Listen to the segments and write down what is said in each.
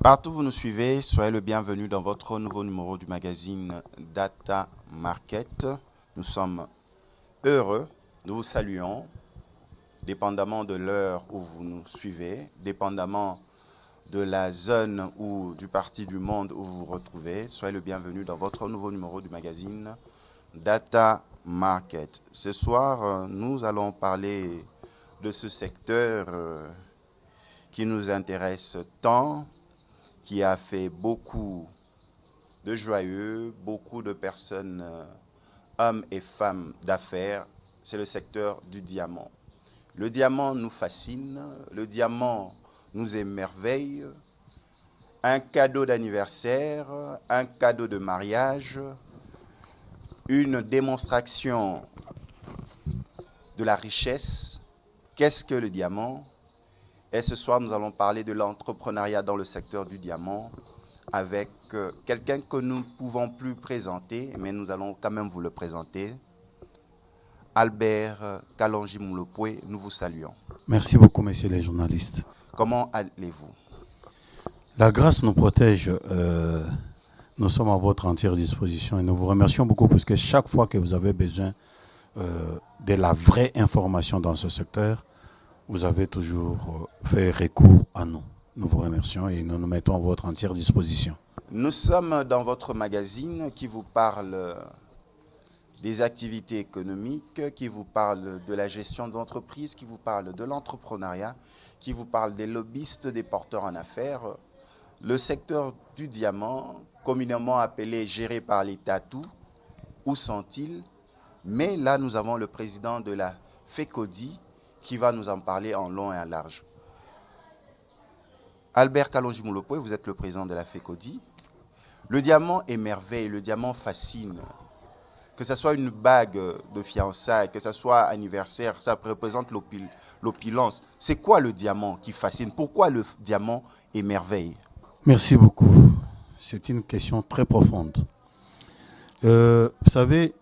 Partout où vous nous suivez, soyez le bienvenu dans votre nouveau numéro du magazine Data Market. Nous sommes heureux, nous vous saluons, dépendamment de l'heure où vous nous suivez, dépendamment de la zone ou du parti du monde où vous vous retrouvez. Soyez le bienvenu dans votre nouveau numéro du magazine Data Market. Ce soir, nous allons parler de ce secteur qui nous intéresse tant, qui a fait beaucoup de joyeux, beaucoup de personnes, hommes et femmes d'affaires, c'est le secteur du diamant. Le diamant nous fascine, le diamant nous émerveille. Un cadeau d'anniversaire, un cadeau de mariage, une démonstration de la richesse. Qu'est-ce que le diamant ? Et ce soir, nous allons parler de l'entrepreneuriat dans le secteur du diamant avec quelqu'un que nous ne pouvons plus présenter, mais nous allons quand même vous le présenter. Albert Kalonji Moulopoué, nous vous saluons. Merci beaucoup, messieurs les journalistes. Comment allez-vous ? La grâce nous protège. Nous sommes à votre entière disposition et nous vous remercions beaucoup parce que chaque fois que vous avez besoin de la vraie information dans ce secteur, vous avez toujours fait recours à nous. Nous vous remercions et nous nous mettons à votre entière disposition. Nous sommes dans votre magazine qui vous parle des activités économiques, qui vous parle de la gestion d'entreprise, qui vous parle de l'entrepreneuriat, qui vous parle des lobbyistes, des porteurs en affaires. Le secteur du diamant, communément appelé, géré par l'État tout, où sont-ils ? Mais là, nous avons le président de la FECODI qui va nous en parler en long et en large. Albert Kalonji Moulopoué, vous êtes le président de la FECODI. Le diamant émerveille, le diamant fascine. Que ce soit une bague de fiançailles, que ce soit anniversaire, ça représente l'opulence. C'est quoi le diamant qui fascine ? Pourquoi le diamant émerveille ? Merci beaucoup. C'est une question très profonde. Vous savez,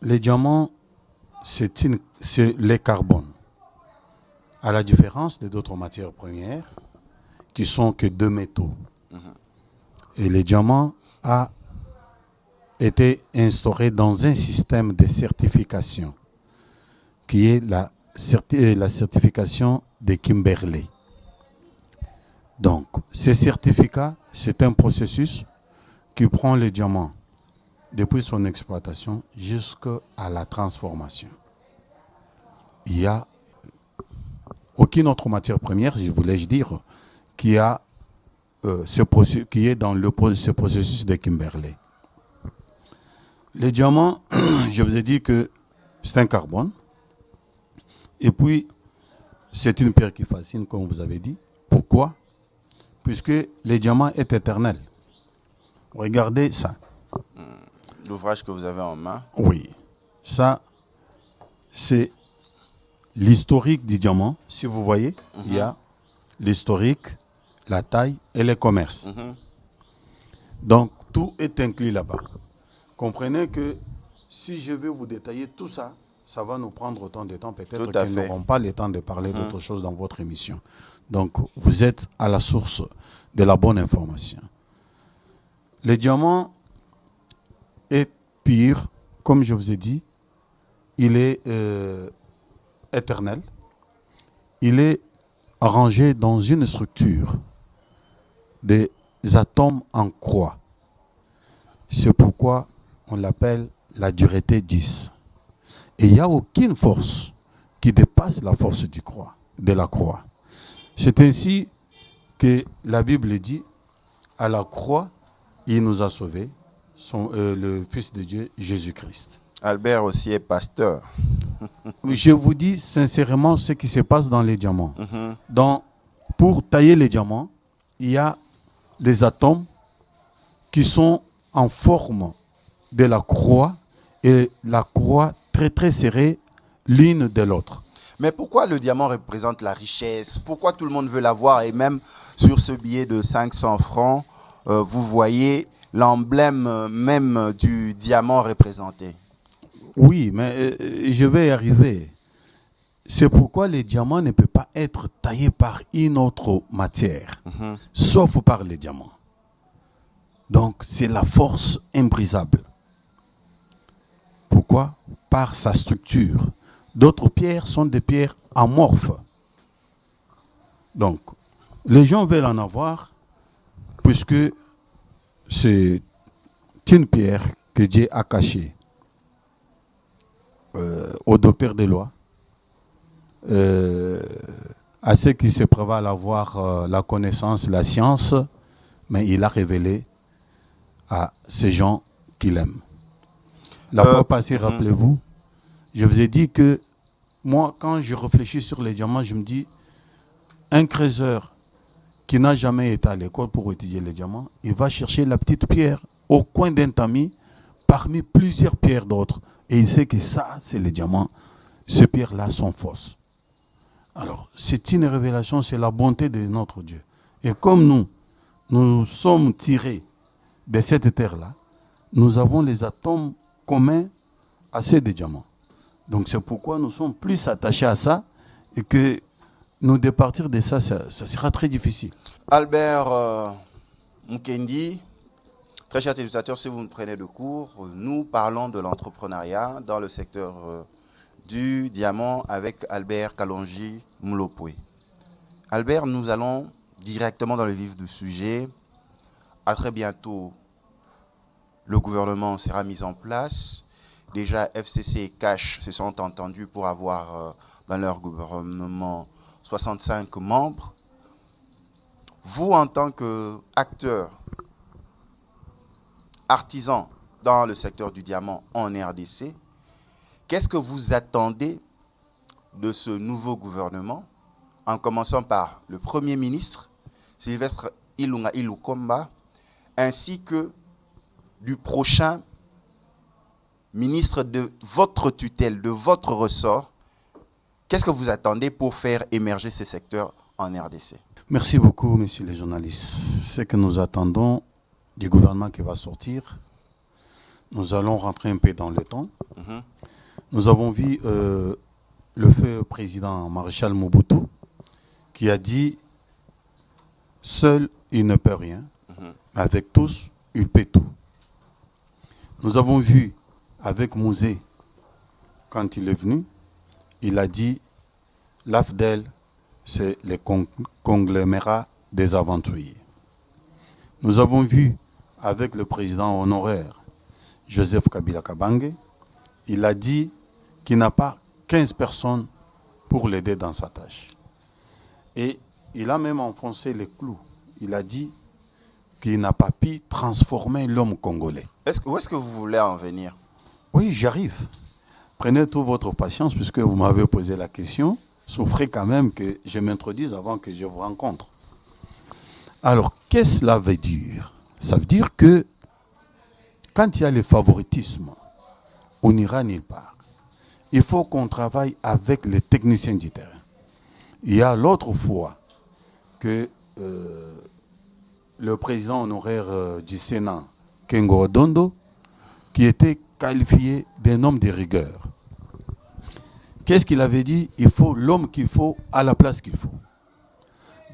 les diamants, c'est les carbones. À la différence de d'autres matières premières, qui sont que deux métaux. Et le diamant a été instauré dans un système de certification, qui est la certification de Kimberley. Donc, ces certificats, c'est un processus qui prend le diamant depuis son exploitation jusqu'à la transformation. Il y a aucune autre matière première, je voulais dire, qui est dans ce processus de Kimberley. Le diamant, je vous ai dit que c'est un carbone. Et puis, c'est une pierre qui fascine, comme vous avez dit. Pourquoi ? Puisque le diamant est éternel. Regardez ça. L'ouvrage que vous avez en main. Oui. Ça, c'est l'historique du diamant. Si vous voyez, il y a l'historique, la taille et le commerce. Donc, tout est inclus là-bas. Comprenez que si je vais vous détailler tout ça, ça va nous prendre autant de temps. Peut-être que nous n'aurons pas le temps de parler d'autre chose dans votre émission. Donc, vous êtes à la source de la bonne information. Le diamant est pur, comme je vous ai dit. Il est éternel. Il est arrangé dans une structure des atomes en croix. C'est pourquoi on l'appelle la dureté 10. Et il n'y a aucune force qui dépasse la force de la croix. C'est ainsi que la Bible dit, à la croix, il nous a sauvés, le Fils de Dieu, Jésus-Christ. Albert aussi est pasteur. Je vous dis sincèrement ce qui se passe dans les diamants. Pour tailler les diamants, il y a les atomes qui sont en forme de la croix et la croix très très serrée l'une de l'autre. Mais pourquoi le diamant représente la richesse ? Pourquoi tout le monde veut l'avoir ? Et même sur ce billet de 500 francs, vous voyez l'emblème même du diamant représenté. Oui, mais je vais y arriver. C'est pourquoi les diamants ne peuvent pas être taillés par une autre matière, sauf par les diamants. Donc, c'est la force imbrisable. Pourquoi? Par sa structure. D'autres pierres sont des pierres amorphes. Donc, les gens veulent en avoir puisque c'est une pierre que Dieu a cachée au docteur des lois, à ceux qui se prévalent avoir la connaissance, la science, mais il a révélé à ces gens qu'il aime. La fois passée, rappelez-vous, je vous ai dit que moi, quand je réfléchis sur les diamants, je me dis, un creuseur qui n'a jamais été à l'école pour étudier les diamants, il va chercher la petite pierre au coin d'un tamis parmi plusieurs pierres d'autres. Et il sait que ça, c'est les diamants. Ces pierres-là sont fausses. Alors, c'est une révélation, c'est la bonté de notre Dieu. Et comme nous sommes tirés de cette terre-là, nous avons les atomes communs à ceux des diamants. Donc c'est pourquoi nous sommes plus attachés à ça et que nous départir de ça, ça sera très difficile. Albert Mukendi, très chers téléspectateurs, si vous nous prenez de cours, nous parlons de l'entrepreneuriat dans le secteur du diamant avec Albert Kalonji Mulopwe. Albert, nous allons directement dans le vif du sujet. À très bientôt, le gouvernement sera mis en place. Déjà, FCC et Cash se sont entendus pour avoir dans leur gouvernement 65 membres. Vous, en tant qu'acteur, artisan dans le secteur du diamant en RDC, qu'est-ce que vous attendez de ce nouveau gouvernement, en commençant par le Premier ministre, Sylvestre Ilunga Ilukomba, ainsi que du prochain ministre de votre tutelle, de votre ressort? Qu'est-ce que vous attendez pour faire émerger ces secteurs en RDC? Merci beaucoup, messieurs les journalistes. Ce que nous attendons du gouvernement qui va sortir, nous allons rentrer un peu dans le temps. Nous avons vu le feu président maréchal Mobutu qui a dit « Seul, il ne peut rien, mais avec tous, il peut tout ». Nous avons vu avec Mouzé, quand il est venu, il a dit « l'AFDEL, c'est le conglomérat des aventuriers ». Nous avons vu avec le président honoraire, Joseph Kabila Kabange, il a dit qu'il n'a pas 15 personnes pour l'aider dans sa tâche. Et il a même enfoncé les clous. Il a dit qu'il n'a pas pu transformer l'homme congolais. Où est-ce que vous voulez en venir? Oui, j'arrive. Prenez toute votre patience puisque vous m'avez posé la question. Souffrez quand même que je m'introduise avant que je vous rencontre. Alors, qu'est-ce que cela veut dire? Ça veut dire que quand il y a le favoritisme, on n'ira nulle part. Il faut qu'on travaille avec les techniciens du terrain. Il y a l'autre fois que le président honoraire du Sénat, Kengo Odondo, qui était qualifié d'un homme de rigueur. Qu'est-ce qu'il avait dit? Il faut l'homme qu'il faut à la place qu'il faut.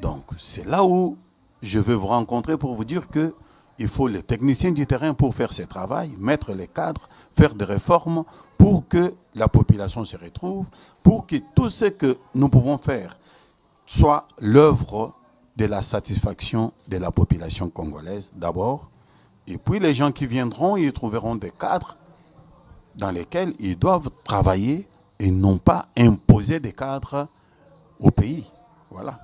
Donc, c'est là où je vais vous rencontrer pour vous dire qu'il faut les techniciens du terrain pour faire ce travail, mettre les cadres, faire des réformes pour que la population se retrouve, pour que tout ce que nous pouvons faire soit l'œuvre de la satisfaction de la population congolaise d'abord. Et puis les gens qui viendront, ils trouveront des cadres dans lesquels ils doivent travailler et non pas imposer des cadres au pays. Voilà.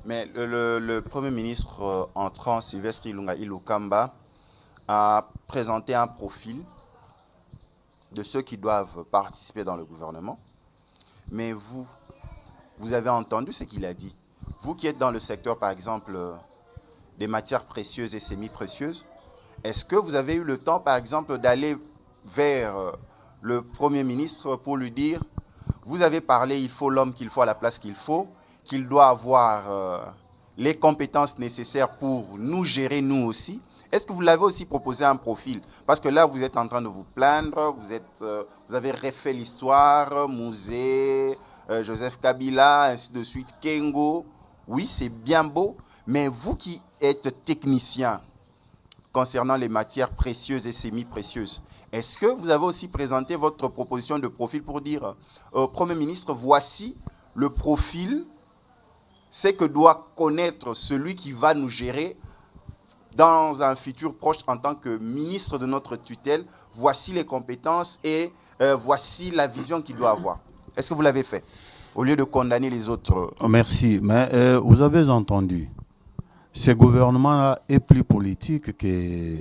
Mais le Premier ministre entrant, Sylvestre Ilunga Ilukamba, a présenté un profil de ceux qui doivent participer dans le gouvernement. Mais vous avez entendu ce qu'il a dit. Vous qui êtes dans le secteur, par exemple, des matières précieuses et semi-précieuses, est-ce que vous avez eu le temps, par exemple, d'aller vers le Premier ministre pour lui dire, vous avez parlé, il faut l'homme qu'il faut à la place qu'il faut, qu'il doit avoir les compétences nécessaires pour nous gérer nous aussi. Est-ce que vous l'avez aussi proposé un profil? Parce que là, vous êtes en train de vous plaindre, vous avez refait l'histoire, Musée, Joseph Kabila, ainsi de suite, Kengo. Oui, c'est bien beau, mais vous qui êtes technicien concernant les matières précieuses et semi-précieuses, est-ce que vous avez aussi présenté votre proposition de profil pour dire, Premier ministre, voici le profil, c'est que doit connaître celui qui va nous gérer dans un futur proche en tant que ministre de notre tutelle, voici les compétences et voici la vision qu'il doit avoir. Est-ce que vous l'avez fait, au lieu de condamner les autres? Merci, mais vous avez entendu, ce gouvernement-là est plus politique que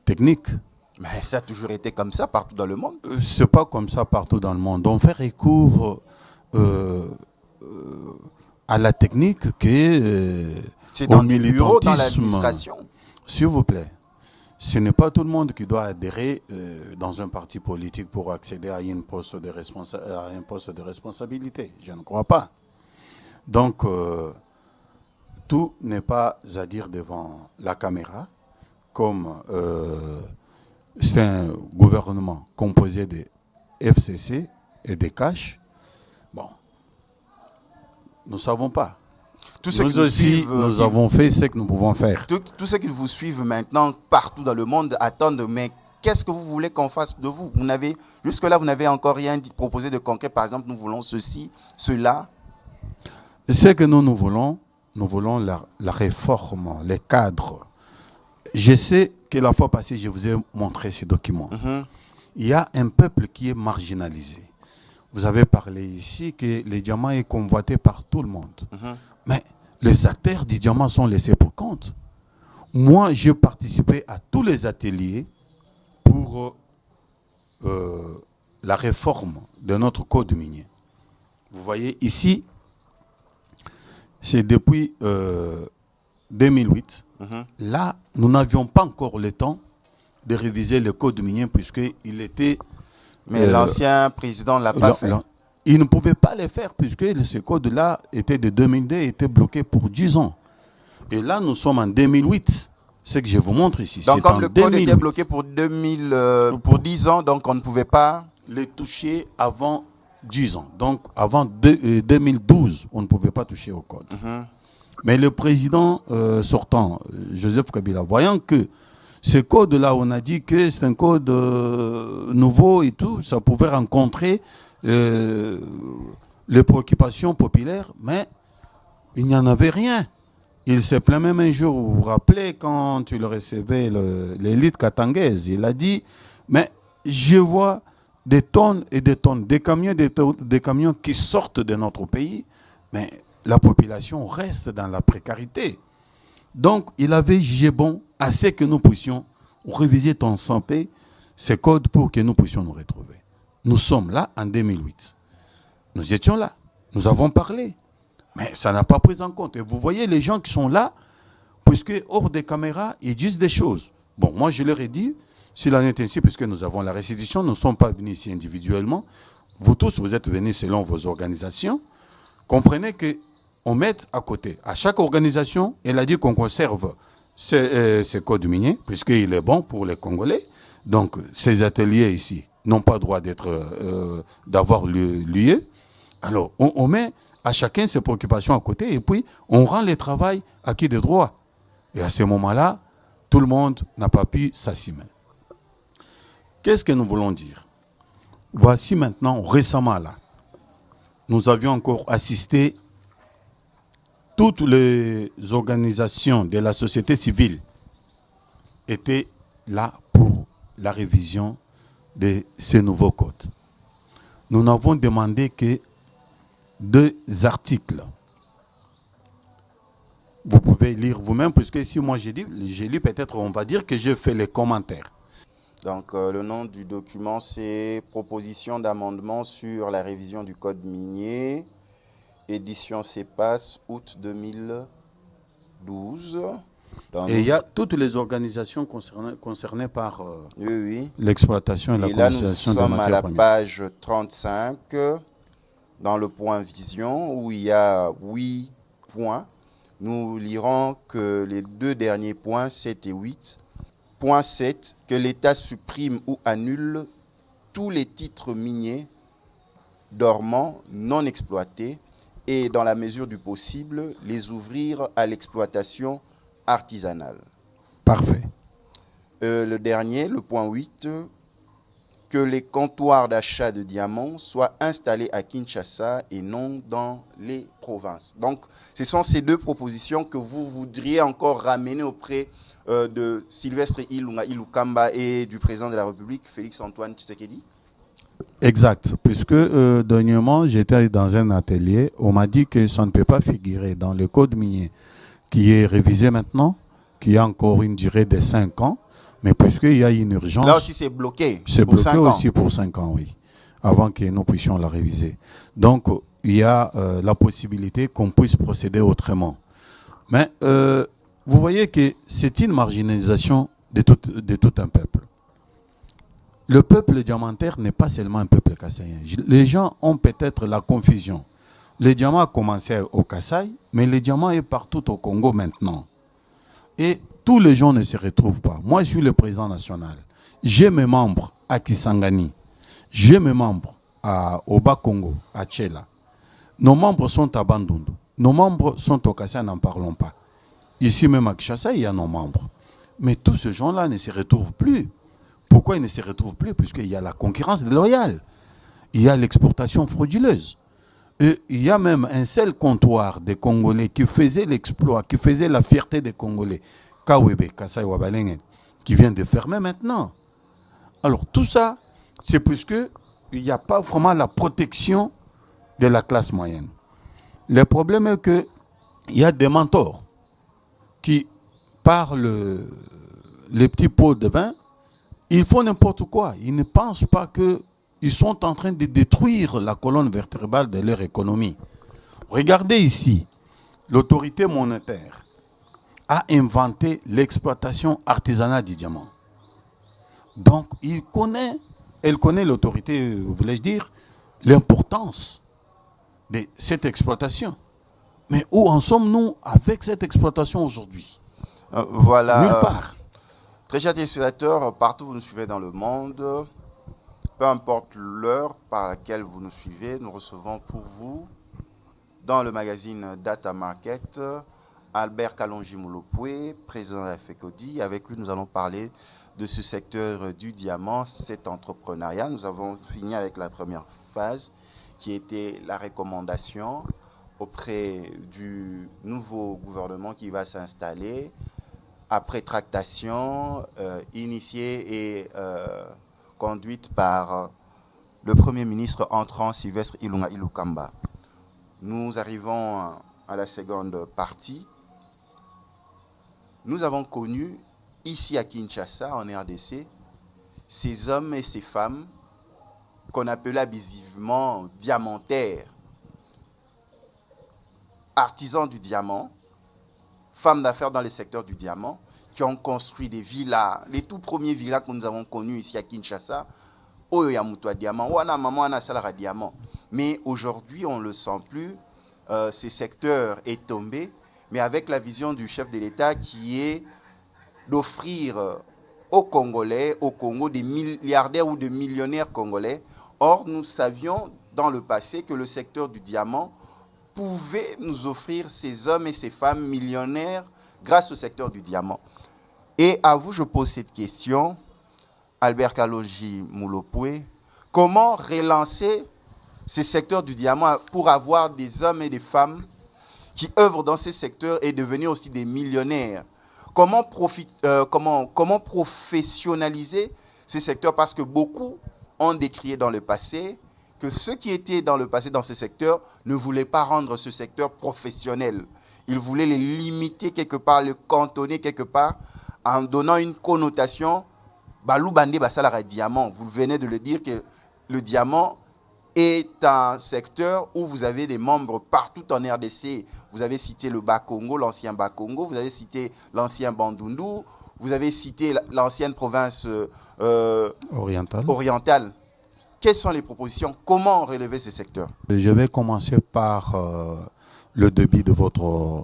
technique. Mais ça a toujours été comme ça partout dans le monde. C'est pas comme ça partout dans le monde. On fait recours à la technique c'est dans au les bureaux, dans militantisme. l'administration. S'il vous plaît, ce n'est pas tout le monde qui doit adhérer dans un parti politique pour accéder à un poste de responsabilité. Je ne crois pas. Donc, tout n'est pas à dire devant la caméra, comme c'est un gouvernement composé de FCC et des cash. Bon, nous ne savons pas. Nous aussi, nous avons fait ce que nous pouvons faire. Tous ceux qui vous suivent maintenant partout dans le monde attendent, mais qu'est-ce que vous voulez qu'on fasse de vous? Jusque-là, vous n'avez encore rien proposé de concret. Par exemple, nous voulons ceci, cela. Ce que nous voulons la réforme, les cadres. Je sais que la fois passée, je vous ai montré ces documents. Il y a un peuple qui est marginalisé. Vous avez parlé ici que le diamant est convoité par tout le monde. Mais les acteurs du diamant sont laissés pour compte. Moi, j'ai participé à tous les ateliers pour la réforme de notre code minier. Vous voyez ici, c'est depuis 2008. Là, nous n'avions pas encore le temps de réviser le code minier puisqu'il était... Mais l'ancien président ne l'a pas fait. Il ne pouvait pas le faire puisque ce code-là était de 2002 et était bloqué pour 10 ans. Et là, nous sommes en 2008. Ce que je vous montre ici. Donc, comme le code était bloqué pour 10 ans, donc on ne pouvait pas les toucher avant 10 ans. Donc, avant 2012, on ne pouvait pas toucher au code. Mais le président sortant, Joseph Kabila, voyant que ce code-là, on a dit que c'est un code nouveau et tout, ça pouvait rencontrer les préoccupations populaires, mais il n'y en avait rien. Il s'est plaint même un jour, vous vous rappelez, quand il recevait l'élite katangaise, il a dit, mais je vois des tonnes et des tonnes, des camions qui sortent de notre pays, mais la population reste dans la précarité. Donc, il avait jugé bon assez que nous puissions réviser en sans paix ces codes pour que nous puissions nous retrouver. Nous sommes là en 2008. Nous étions là. Nous avons parlé. Mais ça n'a pas pris en compte. Et vous voyez les gens qui sont là, puisque hors des caméras, ils disent des choses. Bon, moi je leur ai dit, s'il en est ainsi, puisque nous avons la restitution, nous ne sommes pas venus ici individuellement. Vous tous, vous êtes venus selon vos organisations. Comprenez qu'on mette à côté, à chaque organisation, elle a dit qu'on conserve ces codes miniers, puisqu'il est bon pour les Congolais. Donc, ces ateliers ici n'ont pas le droit d'avoir lieu. Alors, on met à chacun ses préoccupations à côté et puis on rend le travail acquis de droit. Et à ce moment-là, tout le monde n'a pas pu s'assumer. Qu'est-ce que nous voulons dire? Voici maintenant, récemment là, nous avions encore assisté toutes les organisations de la société civile étaient là pour la révision de ces nouveaux codes. Nous n'avons demandé que 2 articles. Vous pouvez lire vous-même, puisque si moi j'ai lu, peut-être on va dire que j'ai fait les commentaires. Donc, le nom du document, c'est « Proposition d'amendement sur la révision du code minier », édition CEPAS, août 2012. Et il y a toutes les organisations concernées par l'exploitation et la commercialisation de matières premières. Et là, nous sommes à la page 35, dans le point vision, où il y a 8 points. Nous lirons que les 2 derniers points, 7 et 8, Point 7, que l'État supprime ou annule tous les titres miniers dormants non exploités et, dans la mesure du possible, les ouvrir à l'exploitation artisanale. Parfait. Le dernier, le point 8, que les comptoirs d'achat de diamants soient installés à Kinshasa et non dans les provinces. Donc, ce sont ces deux propositions que vous voudriez encore ramener auprès de Sylvestre Ilunga et du président de la République, Félix-Antoine Tshisekedi? Exact, puisque dernièrement, j'étais dans un atelier, on m'a dit que ça ne peut pas figurer dans le code minier qui est révisé maintenant, qui a encore une durée de 5 ans, mais puisqu'il y a une urgence... Là aussi, c'est bloqué. C'est bloqué aussi pour 5 ans, oui, avant que nous puissions la réviser. Donc, il y a la possibilité qu'on puisse procéder autrement. Mais vous voyez que c'est une marginalisation de tout un peuple. Le peuple diamantaire n'est pas seulement un peuple kassaïen. Les gens ont peut-être la confusion. Le diamant a commencé au Kasaï, mais le diamant est partout au Congo maintenant. Et tous les gens ne se retrouvent pas. Moi, je suis le président national. J'ai mes membres à Kisangani. J'ai mes membres au Bas-Congo, à Tchela. Nos membres sont à Bandundu. Nos membres sont au Kasaï, n'en parlons pas. Ici même à Kinshasa, il y a nos membres. Mais tous ces gens-là ne se retrouvent plus. Pourquoi ils ne se retrouvent plus? Puisqu'il y a la concurrence déloyale. Il y a l'exportation frauduleuse. Et il y a même un seul comptoir des Congolais qui faisait l'exploit, qui faisait la fierté des Congolais, Kawebe, Kasai Wabalenge, qui vient de fermer maintenant. Alors tout ça, c'est puisqu'il n'y a pas vraiment la protection de la classe moyenne. Le problème est qu'il y a des mentors qui, par les petits pots de vin, ils font n'importe quoi. Ils ne pensent pas qu'ils sont en train de détruire la colonne vertébrale de leur économie. Regardez ici, l'autorité monétaire a inventé l'exploitation artisanale du diamant. Donc, elle connaît l'autorité, voulais-je dire, l'importance de cette exploitation. Mais où en sommes-nous avec cette exploitation aujourd'hui? Voilà. Nulle part. Très chers téléspectateurs, partout où vous nous suivez dans le monde, peu importe l'heure par laquelle vous nous suivez, nous recevons pour vous, dans le magazine Data Market, Albert Kalonji Moulopoué, président de la FECODI. Avec lui, nous allons parler de ce secteur du diamant, cet entrepreneuriat. Nous avons fini avec la première phase, qui était la recommandation auprès du nouveau gouvernement qui va s'installer, après tractation initiée et conduite par le Premier ministre entrant, Sylvestre Ilunga Ilukamba. Nous arrivons à la seconde partie. Nous avons connu, ici à Kinshasa, en RDC, ces hommes et ces femmes qu'on appelait abusivement diamantaires, artisans du diamant, femmes d'affaires dans le secteur du diamant, qui ont construit des villas, les tout premiers villas que nous avons connus ici à Kinshasa, Oyo ya mutu diamant, wana maman wana salara diamant. Mais aujourd'hui, on ne le sent plus, ce secteur est tombé, mais avec la vision du chef de l'État qui est d'offrir aux Congolais, au Congo, des milliardaires ou des millionnaires congolais. Or, nous savions dans le passé que le secteur du diamant pouvait nous offrir ces hommes et ces femmes millionnaires grâce au secteur du diamant. Et à vous, je pose cette question, Albert Kalonji Moulopoué, comment relancer ce secteur du diamant pour avoir des hommes et des femmes qui œuvrent dans ces secteurs et devenir aussi des millionnaires? Comment professionnaliser ces secteurs? Parce que beaucoup ont décrié dans le passé que ceux qui étaient dans le passé dans ce secteur ne voulaient pas rendre ce secteur professionnel. Ils voulaient les limiter quelque part, le cantonner quelque part, en donnant une connotation Balou Bandé Basalara diamant. Vous venez de le dire que le diamant est un secteur où vous avez des membres partout en RDC. Vous avez cité le Bas-Congo, l'ancien Bas-Congo, vous avez cité l'ancien Bandundu, vous avez cité l'ancienne province orientale. Quelles sont les propositions? Comment relever ces secteurs? Je vais commencer par le début de votre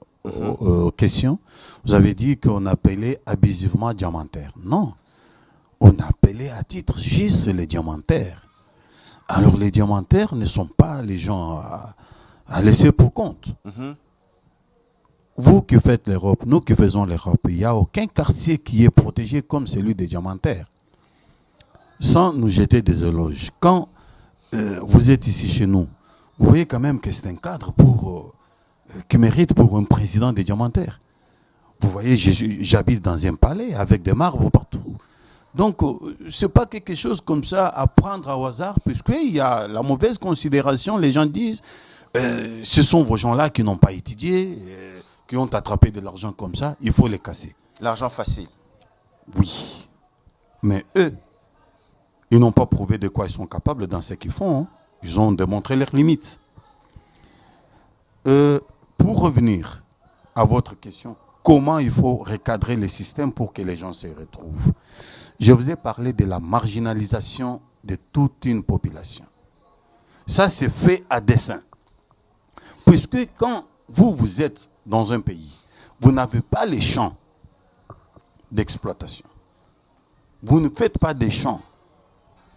question. Vous avez dit qu'on appelait abusivement diamantaire. Non. on appelait à titre juste les diamantaires. Alors les diamantaires ne sont pas les gens à laisser pour compte. Vous qui faites l'Europe, nous qui faisons l'Europe, il n'y a aucun quartier qui est protégé comme celui des diamantaires. Sans nous jeter des éloges. Quand vous êtes ici chez nous, vous voyez quand même que c'est un cadre qui mérite pour un président des diamantaires. Vous voyez, j'habite dans un palais avec des marbres partout. Donc, ce n'est pas quelque chose comme ça à prendre au hasard, puisqu'il y a la mauvaise considération. Les gens disent, ce sont vos gens-là qui n'ont pas étudié, qui ont attrapé de l'argent comme ça, il faut les casser. L'argent facile. Oui. Mais eux, ils n'ont pas prouvé de quoi ils sont capables dans ce qu'ils font. Hein. Ils ont démontré leurs limites. Pour revenir à votre question, comment il faut recadrer les systèmes pour que les gens se retrouvent? Je vous ai parlé de la marginalisation de toute une population. Ça, c'est fait à dessein. Puisque quand vous êtes dans un pays, vous n'avez pas les champs d'exploitation. Vous ne faites pas des champs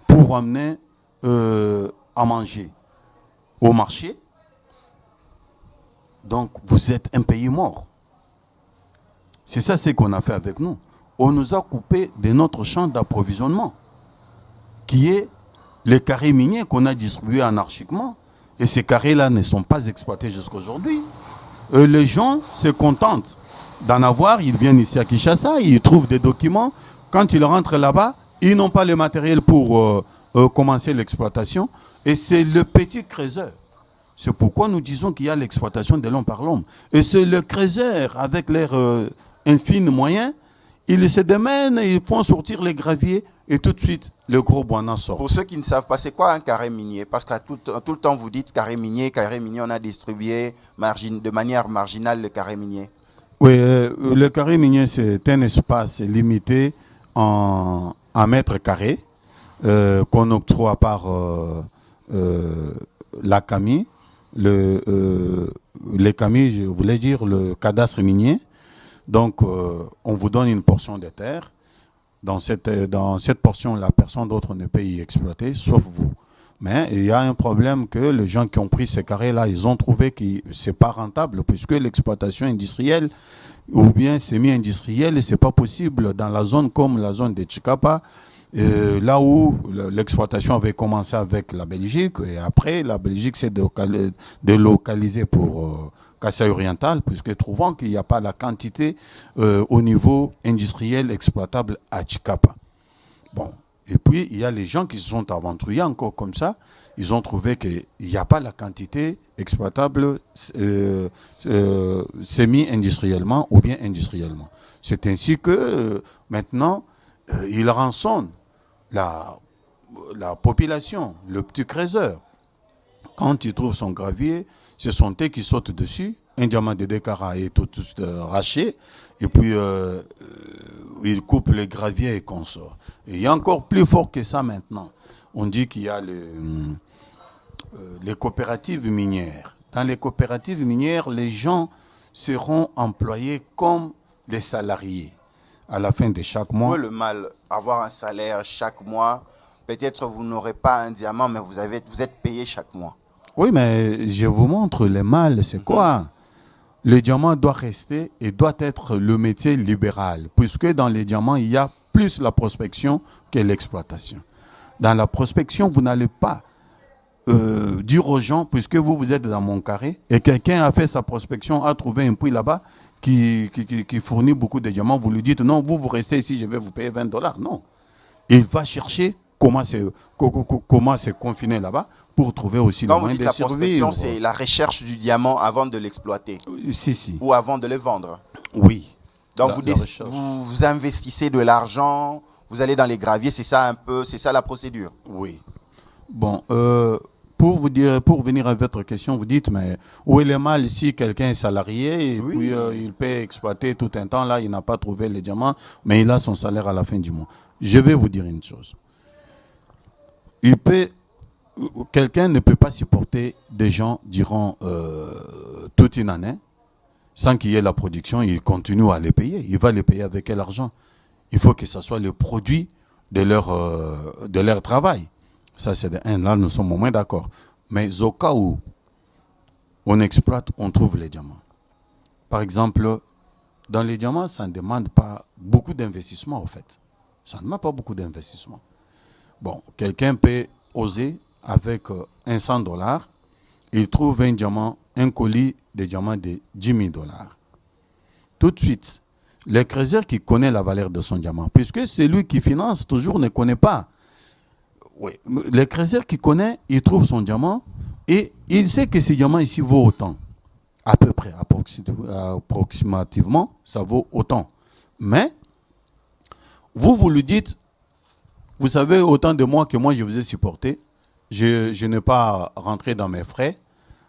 pour amener à manger au marché. Donc, vous êtes un pays mort. C'est ça ce qu'on a fait avec nous. On nous a coupé de notre champ d'approvisionnement, qui est les carrés miniers qu'on a distribués anarchiquement. Et ces carrés-là ne sont pas exploités jusqu'à aujourd'hui. Les gens se contentent d'en avoir. Ils viennent ici à Kinshasa, ils trouvent des documents. Quand ils rentrent là-bas, ils n'ont pas le matériel pour commencer l'exploitation. Et c'est le petit creuseur. C'est pourquoi nous disons qu'il y a l'exploitation de l'homme par l'homme. Et c'est le creuseur, avec leurs infimes moyens, ils se démènent, ils font sortir les graviers et tout de suite, le gros bois sort. Pour ceux qui ne savent pas, c'est quoi un carré minier? Parce que tout le temps, vous dites carré minier, on a distribué de manière marginale le carré minier. Oui, le carré minier, c'est un espace limité en mètres carrés qu'on octroie par la CAMI. Les CAMI, je voulais dire le cadastre minier. Donc, on vous donne une portion de terre. Dans cette portion, personne d'autre ne peut y exploiter, sauf vous. Mais il y a un problème que les gens qui ont pris ces carrés-là, ils ont trouvé que ce n'est pas rentable, puisque l'exploitation industrielle ou bien semi-industrielle, ce n'est pas possible dans la zone comme la zone de Tchikapa, là où l'exploitation avait commencé avec la Belgique, et après, la Belgique s'est délocalisée pour Kasaï oriental, puisque trouvant qu'il n'y a pas la quantité au niveau industriel exploitable à Tchikapa. Bon. Et puis, il y a les gens qui se sont aventurés encore comme ça. Ils ont trouvé qu'il n'y a pas la quantité exploitable semi-industriellement ou bien industriellement. C'est ainsi que maintenant, ils rançonnent la population, le petit creuseur. Quand il trouve son gravier, c'est son thé qui saute dessus. Un diamant de 2 carats est tout raché. Et puis, il coupe les graviers et consort. Et il y a encore plus fort que ça maintenant. On dit qu'il y a les coopératives minières. Dans les coopératives minières, les gens seront employés comme des salariés à la fin de chaque mois. Le mal, avoir un salaire chaque mois, peut-être vous n'aurez pas un diamant, mais vous êtes payé chaque mois. Oui, mais je vous montre le mal, c'est quoi? Le diamant doit rester et doit être le métier libéral, puisque dans les diamants, il y a plus la prospection que l'exploitation. Dans la prospection, vous n'allez pas dire aux gens, puisque vous êtes dans mon carré, et quelqu'un a fait sa prospection, a trouvé un puits là-bas qui fournit beaucoup de diamants, vous lui dites, non, vous restez ici, je vais vous payer $20. Non. Il va chercher comment c'est confiné là-bas pour trouver aussi le moyen de survivre. Quand vous dites la prospection, c'est la recherche du diamant avant de l'exploiter. Si. Ou avant de le vendre. Oui. Donc vous investissez de l'argent, vous allez dans les graviers, c'est ça la procédure. Oui. Bon, pour venir à votre question, vous dites, mais où est le mal si quelqu'un est salarié et puis il peut exploiter tout un temps, là il n'a pas trouvé les diamants, mais il a son salaire à la fin du mois. Je vais vous dire une chose. Quelqu'un ne peut pas supporter des gens durant toute une année sans qu'il y ait la production, il continue à les payer. Il va les payer avec quel argent? Il faut que ce soit le produit de leur travail. Ça, c'est de un. Là, nous sommes au moins d'accord. Mais au cas où on exploite, on trouve les diamants. Par exemple, dans les diamants, ça ne demande pas beaucoup d'investissement, en fait. Ça ne demande pas beaucoup d'investissement. Bon, quelqu'un peut oser avec un $100, il trouve un diamant, un colis de diamants de $10 000. Tout de suite, l'écraseur qui connaît la valeur de son diamant, puisque celui qui finance toujours ne connaît pas. Oui. L'écraseur qui connaît, il trouve son diamant et il sait que ce diamant ici vaut autant. À peu près, approximativement, ça vaut autant. Mais, vous lui dites, vous savez autant de moi que moi je vous ai supporté, je n'ai pas rentré dans mes frais,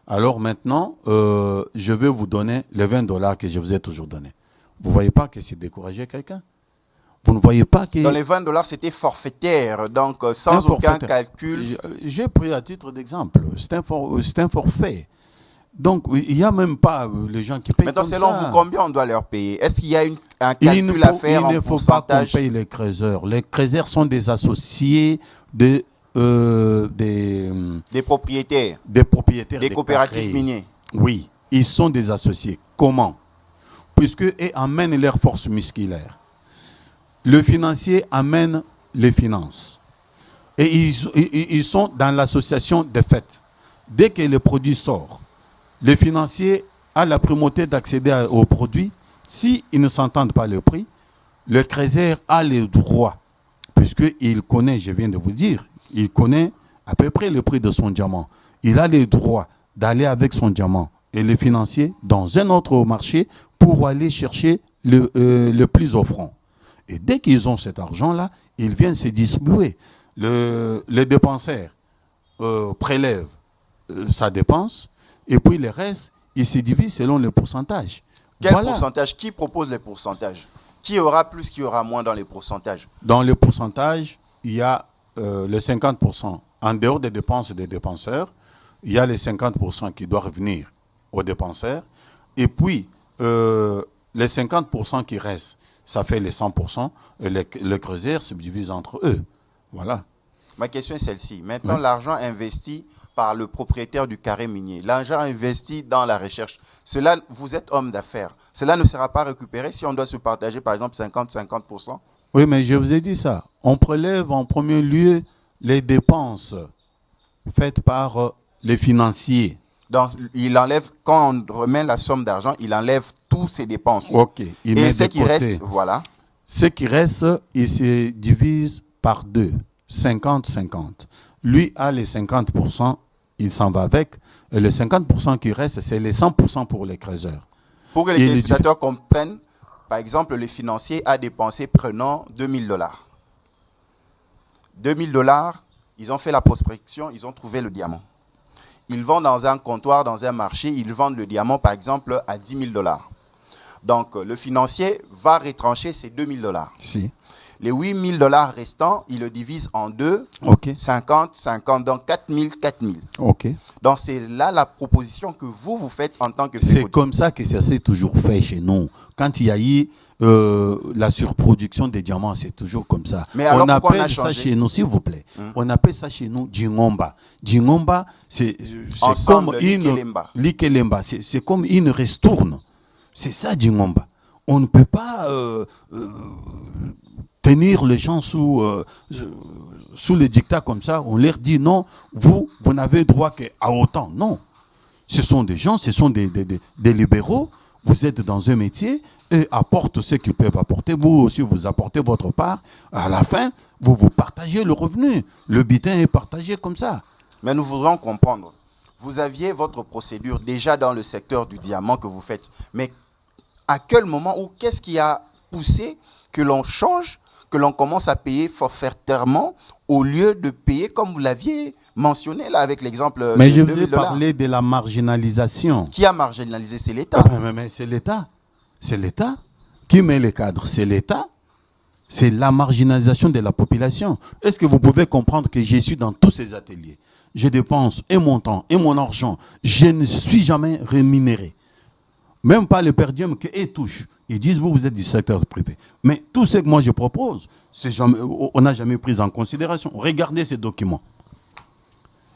alors maintenant, je vais vous donner les $20 que je vous ai toujours donné. Vous ne voyez pas que c'est décourager quelqu'un? Vous ne voyez pas que... Dans les $20, c'était forfaitaire, donc sans aucun calcul. J'ai pris à titre d'exemple, c'est un forfait. Donc, il n'y a même pas les gens qui payent. Maintenant, comme selon ça. vous, combien on doit leur payer? Est-ce qu'il y a un calcul à faire en pourcentage? Il ne faut pas qu'on paye les créateurs. Les créateurs sont des associés des propriétaires. Des propriétaires. Des coopératives minières. Oui, ils sont des associés. Comment? Puisqu'ils amènent leur force musculaire. Le financier amène les finances. Et ils sont dans l'association des faits. Dès que le produit sort, le financier a la primauté d'accéder au produit. S'ils ne s'entendent pas le prix, le créateur a le droit, puisqu'il connaît, je viens de vous dire, il connaît à peu près le prix de son diamant. Il a le droit d'aller avec son diamant et le financier dans un autre marché pour aller chercher le plus offrant. Et dès qu'ils ont cet argent-là, ils viennent se distribuer. Les dépensaires prélèvent sa dépense et puis le reste, il se divise selon le pourcentage. Quel pourcentage? Qui propose les pourcentages? Qui aura plus, qui aura moins dans les pourcentages? Dans le pourcentage, il y a les 50% en dehors des dépenses des dépenseurs. Il y a les 50% qui doivent revenir aux dépenseurs. Et puis, les 50% qui restent, ça fait les 100%. Et le creuseur se divise entre eux. Voilà. Ma question est celle-ci. Maintenant, l'argent investi par le propriétaire du carré minier, l'argent investi dans la recherche, cela, vous êtes homme d'affaires. Cela ne sera pas récupéré si on doit se partager, par exemple, 50-50%? Oui, mais je vous ai dit ça. On prélève en premier lieu les dépenses faites par les financiers. Donc, il enlève, quand on remet la somme d'argent, il enlève toutes ses dépenses. OK. Et ce qui reste, voilà. Ce qui reste, il se divise par deux. 50-50. Lui a les 50%, il s'en va avec. Et les 50% qui restent, c'est les 100% pour les créateurs. Pour que les téléspectateurs comprennent, par exemple, le financier a dépensé, prenons $2000. $2000, ils ont fait la prospection, ils ont trouvé le diamant. Ils vont dans un comptoir, dans un marché, ils vendent le diamant, par exemple, à $10 000. Donc, le financier va retrancher ces $2000. Si. Les $8000 restants, il le divise en deux, 50, donc 4000. OK. Donc c'est là la proposition que vous faites en tant que C'est comme ça que ça s'est toujours fait chez nous. Quand il y a eu la surproduction des diamants, c'est toujours comme ça. Mais alors, on appelle ça chez nous, s'il vous plaît, on appelle ça chez nous Djingomba. Djingomba, c'est comme l'ikelemba. C'est comme une restourne. C'est ça Djingomba. On ne peut pas tenir les gens sous les dictats comme ça. On leur dit non, vous n'avez droit qu'à autant. Non. Ce sont des gens, ce sont des libéraux. Vous êtes dans un métier et apportent ce qu'ils peuvent apporter. Vous aussi, vous apportez votre part. À la fin, vous partagez le revenu. Le butin est partagé comme ça. Mais nous voudrons comprendre. Vous aviez votre procédure déjà dans le secteur du diamant que vous faites. Mais à quel moment ou qu'est-ce qui a poussé que l'on change, que l'on commence à payer forfaitairement au lieu de payer comme vous l'aviez mentionné là avec l'exemple Mais je vous ai parlé de la marginalisation. Qui a marginalisé? C'est l'État. Mais c'est l'État. C'est l'État qui met les cadres. C'est l'État. C'est la marginalisation de la population. Est-ce que vous pouvez comprendre que je suis dans tous ces ateliers? Je dépense et mon temps et mon argent. Je ne suis jamais rémunéré. Même pas le per diem qu'eux touchent. Ils disent, vous êtes du secteur privé. Mais tout ce que moi je propose, on n'a jamais pris en considération. Regardez ces documents.